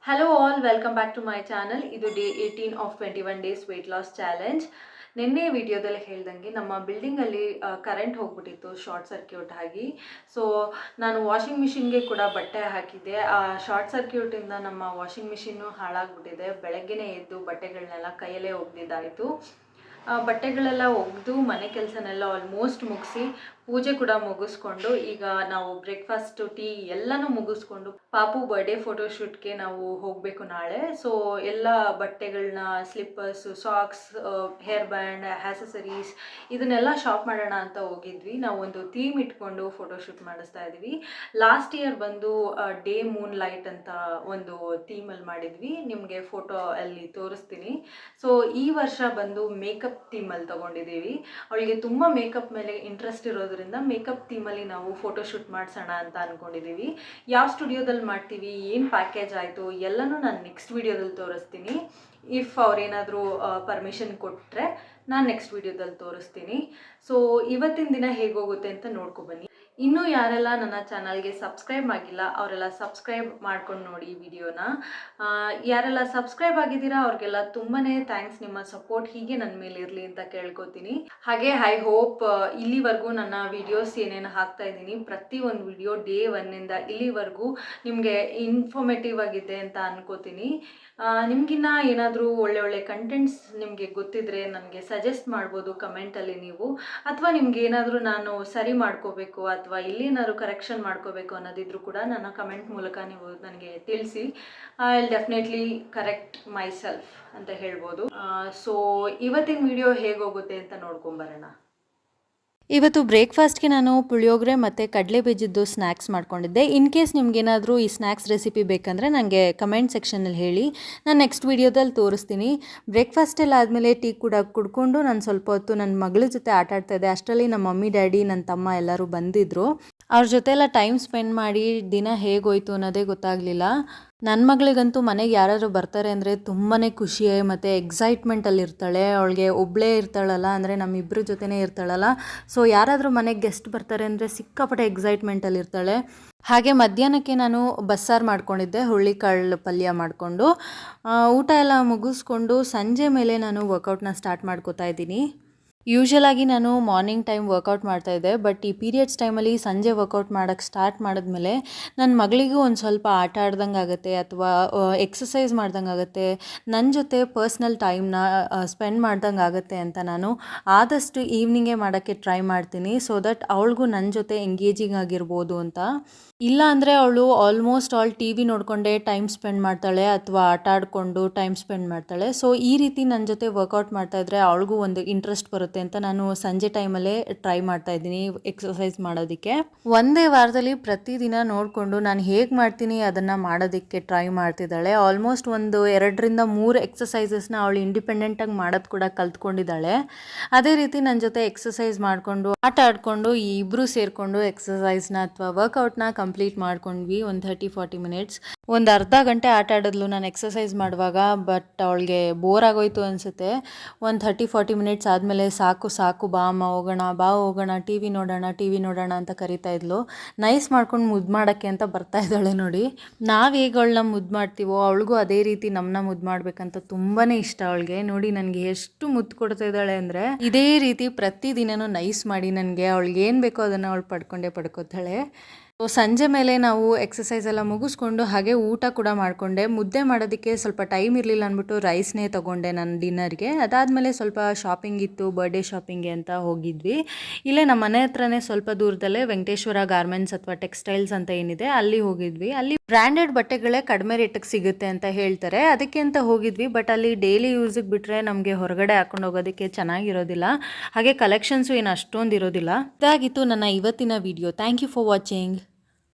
Hello all, welcome back to my channel. ಇದು day 18 of 21 days wait loss challenge. ನಿನ್ನೆ ವಿಡಿಯೋದಲ್ಲಿ ಹೇಳ್ದಂಗೆ ನಮ್ಮ ಬಿಲ್ಡಿಂಗಲ್ಲಿ ಕರೆಂಟ್ ಹೋಗ್ಬಿಟ್ಟಿತ್ತು ಶಾರ್ಟ್ ಸರ್ಕ್ಯೂಟ್ ಆಗಿ. ಸೊ ನಾನು ವಾಷಿಂಗ್ ಮಿಷಿನ್ಗೆ ಕೂಡ ಬಟ್ಟೆ ಹಾಕಿದ್ದೆ. ಆ ಶಾರ್ಟ್ ಸರ್ಕ್ಯೂಟಿಂದ ನಮ್ಮ ವಾಷಿಂಗ್ ಮಿಷಿನ್ನು ಹಾಳಾಗ್ಬಿಟ್ಟಿದೆ. ಬೆಳಗ್ಗೆನೇ ಎದ್ದು ಬಟ್ಟೆಗಳನ್ನೆಲ್ಲ ಕೈಯಲ್ಲೇ ಒಗ್ದಿದ್ದಾಯಿತು. ಬಟ್ಟೆಗಳೆಲ್ಲ ಒಗೆದು ಮನೆ ಕೆಲಸನೆಲ್ಲ ಆಲ್ಮೋಸ್ಟ್ ಮುಗಿಸಿ ಪೂಜೆ ಕೂಡ ಮುಗಿಸ್ಕೊಂಡು ಈಗ ನಾವು ಬ್ರೇಕ್ಫಾಸ್ಟ್ ಟೀ ಎಲ್ಲನೂ ಮುಗಿಸ್ಕೊಂಡು ಪಾಪು ಬರ್ಡೇ ಫೋಟೋಶೂಟ್ಗೆ ನಾವು ಹೋಗಬೇಕು ನಾಳೆ. ಸೊ ಎಲ್ಲ ಬಟ್ಟೆಗಳನ್ನ, ಸ್ಲಿಪ್ಪರ್ಸು, ಸಾಕ್ಸ್, ಹೇರ್ ಬ್ಯಾಂಡ್, ಆ್ಯಸಸರೀಸ್ ಇದನ್ನೆಲ್ಲ ಶಾಪ್ ಮಾಡೋಣ ಅಂತ ಹೋಗಿದ್ವಿ. ನಾವು ಒಂದು ಥೀಮ್ ಇಟ್ಕೊಂಡು ಫೋಟೋಶೂಟ್ ಮಾಡಿಸ್ತಾ ಇದ್ವಿ. ಲಾಸ್ಟ್ ಇಯರ್ ಬಂದು ಡೇ ಮೂನ್ ಲೈಟ್ ಅಂತ ಒಂದು ಥೀಮಲ್ಲಿ ಮಾಡಿದ್ವಿ. ನಿಮಗೆ ಫೋಟೋ ಅಲ್ಲಿ ತೋರಿಸ್ತೀನಿ. ಸೊ ಈ ವರ್ಷ ಬಂದು ಮೇಕಪ್ ಥೀಮಲ್ಲಿ ತೊಗೊಂಡಿದ್ದೀವಿ. ಅವಳಿಗೆ ತುಂಬ ಮೇಕಪ್ ಮೇಲೆ ಇಂಟ್ರೆಸ್ಟ್ ಇರೋದ್ರಿಂದ ಮೇಕಪ್ ಥೀಮಲ್ಲಿ ನಾವು ಫೋಟೋಶೂಟ್ ಮಾಡಿಸೋಣ ಅಂತ ಅಂದ್ಕೊಂಡಿದ್ದೀವಿ. ಯಾವ ಸ್ಟುಡಿಯೋದಲ್ಲಿ ಮಾಡ್ತೀವಿ, ಏನು ಪ್ಯಾಕೇಜ್ ಆಯಿತು ಎಲ್ಲನೂ ನಾನು ನೆಕ್ಸ್ಟ್ ವಿಡಿಯೋದಲ್ಲಿ ತೋರಿಸ್ತೀನಿ. ಇಫ್ ಅವ್ರೇನಾದರೂ ಪರ್ಮಿಷನ್ ಕೊಟ್ಟರೆ ನಾನು ನೆಕ್ಸ್ಟ್ ವಿಡಿಯೋದಲ್ಲಿ ತೋರಿಸ್ತೀನಿ. ಸೊ ಇವತ್ತಿನ ದಿನ ಹೇಗೋಗುತ್ತೆ ಅಂತ ನೋಡ್ಕೊಬನ್ನಿ. ಇನ್ನೂ ಯಾರೆಲ್ಲ ನನ್ನ ಚಾನಲ್ಗೆ ಸಬ್ಸ್ಕ್ರೈಬ್ ಆಗಿಲ್ಲ ಅವರೆಲ್ಲ ಸಬ್ಸ್ಕ್ರೈಬ್ ಮಾಡ್ಕೊಂಡು ನೋಡಿ ವಿಡಿಯೋನ. ಯಾರೆಲ್ಲ ಸಬ್ಸ್ಕ್ರೈಬ್ ಆಗಿದ್ದೀರಾ ಅವ್ರಿಗೆಲ್ಲ ತುಂಬಾ ಥ್ಯಾಂಕ್ಸ್. ನಿಮ್ಮ ಸಪೋರ್ಟ್ ಹೀಗೆ ನನ್ನ ಮೇಲೆ ಇರಲಿ ಅಂತ ಕೇಳ್ಕೊತೀನಿ. ಹಾಗೆ ಐ ಹೋಪ್ ಇಲ್ಲಿವರೆಗೂ ನನ್ನ ವಿಡಿಯೋಸ್ ಏನೇನು ಹಾಕ್ತಾ ಇದ್ದೀನಿ ಪ್ರತಿಯೊಂದು ವಿಡಿಯೋ ಡೇ 1ಇಂದ ಇಲ್ಲಿವರೆಗೂ ನಿಮಗೆ ಇನ್ಫಾರ್ಮೇಟಿವ್ ಆಗಿದೆ ಅಂತ ಅನ್ಕೋತೀನಿ. ನಿಮಗಿನ್ನ ಏನಾದರೂ ಒಳ್ಳೆ ಕಂಟೆಂಟ್ಸ್ ನಿಮಗೆ ಗೊತ್ತಿದ್ರೆ ನನಗೆ ಸಜೆಸ್ಟ್ ಮಾಡ್ಬೋದು ಕಮೆಂಟಲ್ಲಿ ನೀವು. ಅಥವಾ ನಿಮ್ಗೆ ಏನಾದರೂ ನಾನು ಸರಿ ಮಾಡ್ಕೋಬೇಕು ಅಥವಾ ಇಲ್ಲೇನಾದ್ರು ಕರೆಕ್ಷನ್ ಮಾಡ್ಕೋಬೇಕು ಅನ್ನೋದಿದ್ರು ಕೂಡ ನನ್ನ ಕಮೆಂಟ್ ಮೂಲಕ ನೀವು ನನಗೆ ತಿಳಿಸಿ. I will definitely correct my self ಅಂತ ಹೇಳ್ಬೋದು. ಸೊ ಇವತ್ತಿನ ವಿಡಿಯೋ ಹೇಗೋಗುತ್ತೆ ಅಂತ ನೋಡ್ಕೊಂಬರೋಣ. ಇವತ್ತು ಬ್ರೇಕ್ಫಾಸ್ಟ್ಗೆ ನಾನು ಪುಳಿಯೋಗರೆ ಮತ್ತು ಕಡಲೆ ಬೀಜದ್ದು ಸ್ನ್ಯಾಕ್ಸ್ ಮಾಡ್ಕೊಂಡಿದ್ದೆ. ಇನ್ ಕೇಸ್ ನಿಮಗೇನಾದರೂ ಈ ಸ್ನ್ಯಾಕ್ಸ್ ರೆಸಿಪಿ ಬೇಕಂದರೆ ನನಗೆ ಕಮೆಂಟ್ ಸೆಕ್ಷನಲ್ಲಿ ಹೇಳಿ, ನಾನು ನೆಕ್ಸ್ಟ್ ವೀಡಿಯೋದಲ್ಲಿ ತೋರಿಸ್ತೀನಿ. ಬ್ರೇಕ್ಫಾಸ್ಟ್ ಎಲ್ಲ ಆದಮೇಲೆ ಟೀ ಕೂಡ ಕುಡ್ಕೊಂಡು ನಾನು ಸ್ವಲ್ಪ ಹೊತ್ತು ನನ್ನ ಮಗಳ ಜೊತೆ ಆಟ ಆಡ್ತಾಯಿದ್ದೆ. ಅಷ್ಟರಲ್ಲಿ ನಮ್ಮ ಮಮ್ಮಿ ಡ್ಯಾಡಿ ನನ್ನ ತಮ್ಮ ಎಲ್ಲರೂ ಬಂದಿದ್ದರು. ಅವ್ರ ಜೊತೆ ಎಲ್ಲ ಟೈಮ್ ಸ್ಪೆಂಡ್ ಮಾಡಿ ದಿನ ಹೇಗೋಯ್ತು ಅನ್ನೋದೇ ಗೊತ್ತಾಗಲಿಲ್ಲ. ನನ್ನ ಮಗಳಿಗಂತೂ ಮನೆಗೆ ಯಾರಾದರೂ ಬರ್ತಾರೆ ಅಂದರೆ ತುಂಬಾ ಖುಷಿ ಮತ್ತು ಎಕ್ಸೈಟ್ಮೆಂಟಲ್ಲಿ ಇರ್ತಾಳೆ. ಅವಳಿಗೆ ಒಬ್ಬಳೇ ಇರ್ತಾಳಲ್ಲ, ಅಂದರೆ ನಮ್ಮಿಬ್ಬರ ಜೊತೆನೇ ಇರ್ತಾಳಲ್ಲ. ಸೊ ಯಾರಾದರೂ ಮನೆಗೆ ಗೆಸ್ಟ್ ಬರ್ತಾರೆ ಅಂದರೆ ಸಿಕ್ಕಾಪಟ್ಟೆ ಎಕ್ಸೈಟ್ಮೆಂಟಲ್ಲಿ ಇರ್ತಾಳೆ. ಹಾಗೆ ಮಧ್ಯಾಹ್ನಕ್ಕೆ ನಾನು ಬಸ್ಸಾರು ಮಾಡ್ಕೊಂಡಿದ್ದೆ, ಹುರುಳಿಕಾಳು ಪಲ್ಯ ಮಾಡಿಕೊಂಡು. ಊಟ ಎಲ್ಲ ಮುಗಿಸ್ಕೊಂಡು ಸಂಜೆ ಮೇಲೆ ನಾನು ವರ್ಕೌಟ್ನ ಸ್ಟಾರ್ಟ್ ಮಾಡ್ಕೋತಾ ಇದ್ದೀನಿ. ಯೂಶ್ವಲಾಗಿ ನಾನು ಮಾರ್ನಿಂಗ್ ಟೈಮ್ ವರ್ಕೌಟ್ ಮಾಡ್ತಾಯಿದ್ದೆ, ಬಟ್ ಈ ಪೀರಿಯಡ್ಸ್ ಟೈಮಲ್ಲಿ ಸಂಜೆ ವರ್ಕೌಟ್ ಮಾಡೋಕ್ಕೆ ಸ್ಟಾರ್ಟ್ ಮಾಡಿದ್ಮೇಲೆ ನನ್ನ ಮಗಳಿಗೂ ಒಂದು ಸ್ವಲ್ಪ ಆಟ ಆಡ್ದಂಗೆ ಆಗುತ್ತೆ ಅಥವಾ ಎಕ್ಸಸೈಸ್ ಮಾಡ್ದಂಗೆ ಆಗುತ್ತೆ, ನನ್ನ ಜೊತೆ ಪರ್ಸ್ನಲ್ ಟೈಮ್ನ ಸ್ಪೆಂಡ್ ಮಾಡ್ದಂಗೆ ಆಗುತ್ತೆ ಅಂತ ನಾನು ಆದಷ್ಟು ಈವ್ನಿಂಗೇ ಮಾಡೋಕ್ಕೆ ಟ್ರೈ ಮಾಡ್ತೀನಿ. ಸೊ ದಟ್ ಅವಳಿಗೂ ನನ್ನ ಜೊತೆ ಎಂಗೇಜಿಂಗ್ ಆಗಿರ್ಬೋದು ಅಂತ. ಇಲ್ಲ ಅಂದರೆ ಅವಳು ಆಲ್ಮೋಸ್ಟ್ ಟಿ ವಿ ನೋಡಿಕೊಂಡೇ ಟೈಮ್ ಸ್ಪೆಂಡ್ ಮಾಡ್ತಾಳೆ ಅಥವಾ ಆಟ ಆಡಿಕೊಂಡು ಟೈಮ್ ಸ್ಪೆಂಡ್ ಮಾಡ್ತಾಳೆ. ಸೊ ಈ ರೀತಿ ನನ್ನ ಜೊತೆ ವರ್ಕೌಟ್ ಮಾಡ್ತಾಯಿದ್ರೆ ಅವಳಿಗೂ ಒಂದು ಇಂಟ್ರೆಸ್ಟ್ ಬರುತ್ತೆ ಅಂತ ನಾನು ಸಂಜೆ ಟೈಮಲ್ಲೇ ಟ್ರೈ ಮಾಡ್ತಾಯಿದ್ದೀನಿ ಎಕ್ಸಸೈಸ್ ಮಾಡೋದಕ್ಕೆ. ಒಂದೇ ವಾರದಲ್ಲಿ ಪ್ರತಿದಿನ ನೋಡಿಕೊಂಡು ನಾನು ಹೇಗೆ ಮಾಡ್ತೀನಿ ಅದನ್ನು ಮಾಡೋದಕ್ಕೆ ಟ್ರೈ ಮಾಡ್ತಿದ್ದಾಳೆ. ಆಲ್ಮೋಸ್ಟ್ ಒಂದು 2-3 ಎಕ್ಸಸೈಸಸ್ನ ಅವಳು ಇಂಡಿಪೆಂಡೆಂಟಾಗಿ ಮಾಡೋದು ಕೂಡ ಕಲ್ತ್ಕೊಂಡಿದ್ದಾಳೆ. ಅದೇ ರೀತಿ ನನ್ನ ಜೊತೆ ಎಕ್ಸಸೈಸ್ ಮಾಡಿಕೊಂಡು ಆಟ ಆಡಿಕೊಂಡು ಇಬ್ಬರು ಸೇರಿಕೊಂಡು ಎಕ್ಸಸೈಸ್ನ ಅಥವಾ ವರ್ಕೌಟ್ನ ಕಂಪ್ಲೀಟ್ ಮಾಡ್ಕೊಂಡ್ವಿ. ಒಂದು 30-40 ಮಿನಿಟ್ಸ್, ಒಂದು ಅರ್ಧ ಗಂಟೆ ಆಟ ಆಡಿದ್ಲು ನಾನು ಎಕ್ಸಸೈಸ್ ಮಾಡುವಾಗ. ಬಟ್ ಅವಳಿಗೆ ಬೋರ್ ಆಗೋಯ್ತು ಅನಿಸುತ್ತೆ. ಒಂದು 30-40 ಮಿನಿಟ್ಸ್ ಆದಮೇಲೆ ಸಾಕು ಬಾ ಅಮ್ಮ ಹೋಗೋಣ, ಟಿ ವಿ ನೋಡೋಣ ಅಂತ ಕರಿತಾ ಇದ್ಲು. ನೈಸ್ ಮಾಡ್ಕೊಂಡು ಮುದ್ದು ಮಾಡೋಕ್ಕೆ ಅಂತ ಬರ್ತಾ ಇದ್ದಾಳೆ ನೋಡಿ. ನಾವು ಹೇಗೆ ಅವಳನ್ನ ಮುದ್ದು ಮಾಡ್ತೀವೋ ಅವಳಿಗೂ ಅದೇ ರೀತಿ ನಮ್ಮನ್ನ ಮುದ್ದು ಮಾಡಬೇಕಂತ ತುಂಬಾ ಇಷ್ಟ ಅವಳಿಗೆ. ನೋಡಿ ನನಗೆ ಎಷ್ಟು ಮುದ್ದು ಕೊಡ್ತಾ ಇದ್ದಾಳೆ ಅಂದರೆ ಇದೇ ರೀತಿ ಪ್ರತಿದಿನನೂ ನೈಸ್ ಮಾಡಿ ನನಗೆ ಅವಳಿಗೆ ಏನು ಬೇಕೋ ಅದನ್ನು ಅವಳು ಪಡ್ಕೋತಾಳೆ. ಸಂಜೆ ಮೇಲೆ ನಾವು ಎಕ್ಸಸೈಸ್ ಎಲ್ಲ ಮುಗಿಸ್ಕೊಂಡು ಹಾಗೆ ಊಟ ಕೂಡ ಮಾಡಿಕೊಂಡೆ. ಮುದ್ದೆ ಮಾಡೋದಕ್ಕೆ ಸ್ವಲ್ಪ ಟೈಮ್ ಇರಲಿಲ್ಲ ಅಂದ್ಬಿಟ್ಟು ರೈಸ್ನೇ ತೊಗೊಂಡೆ ನಾನು ಡಿನ್ನರ್ಗೆ. ಅದಾದಮೇಲೆ ಸ್ವಲ್ಪ ಶಾಪಿಂಗ್ ಇತ್ತು, ಬರ್ಡೇ ಶಾಪಿಂಗ್ಗೆ ಅಂತ ಹೋಗಿದ್ವಿ. ಇಲ್ಲೇ ನಮ್ಮ ಮನೆ ಹತ್ರನೇ ಸ್ವಲ್ಪ ದೂರದಲ್ಲೇ ವೆಂಕಟೇಶ್ವರ ಗಾರ್ಮೆಂಟ್ಸ್ ಅಥವಾ ಟೆಕ್ಸ್ಟೈಲ್ಸ್ ಅಂತ ಏನಿದೆ ಅಲ್ಲಿ ಹೋಗಿದ್ವಿ. ಅಲ್ಲಿ ಬ್ರ್ಯಾಂಡೆಡ್ ಬಟ್ಟೆಗಳೇ ಕಡಿಮೆ ರೇಟಿಗೆ ಸಿಗುತ್ತೆ ಅಂತ ಹೇಳ್ತಾರೆ, ಅದಕ್ಕೆ ಅಂತ ಹೋಗಿದ್ವಿ. ಬಟ್ ಅಲ್ಲಿ ಡೈಲಿ ಯೂಸಿಗೆ ಬಿಟ್ಟರೆ ನಮಗೆ ಹೊರಗಡೆ ಹಾಕೊಂಡು ಹೋಗೋದಕ್ಕೆ ಚೆನ್ನಾಗಿರೋದಿಲ್ಲ, ಹಾಗೆ ಕಲೆಕ್ಷನ್ಸು ಏನು ಅಷ್ಟೊಂದು ಇರೋದಿಲ್ಲ. ಇದಾಗಿತ್ತು ನನ್ನ ಇವತ್ತಿನ video. Thank you for watching.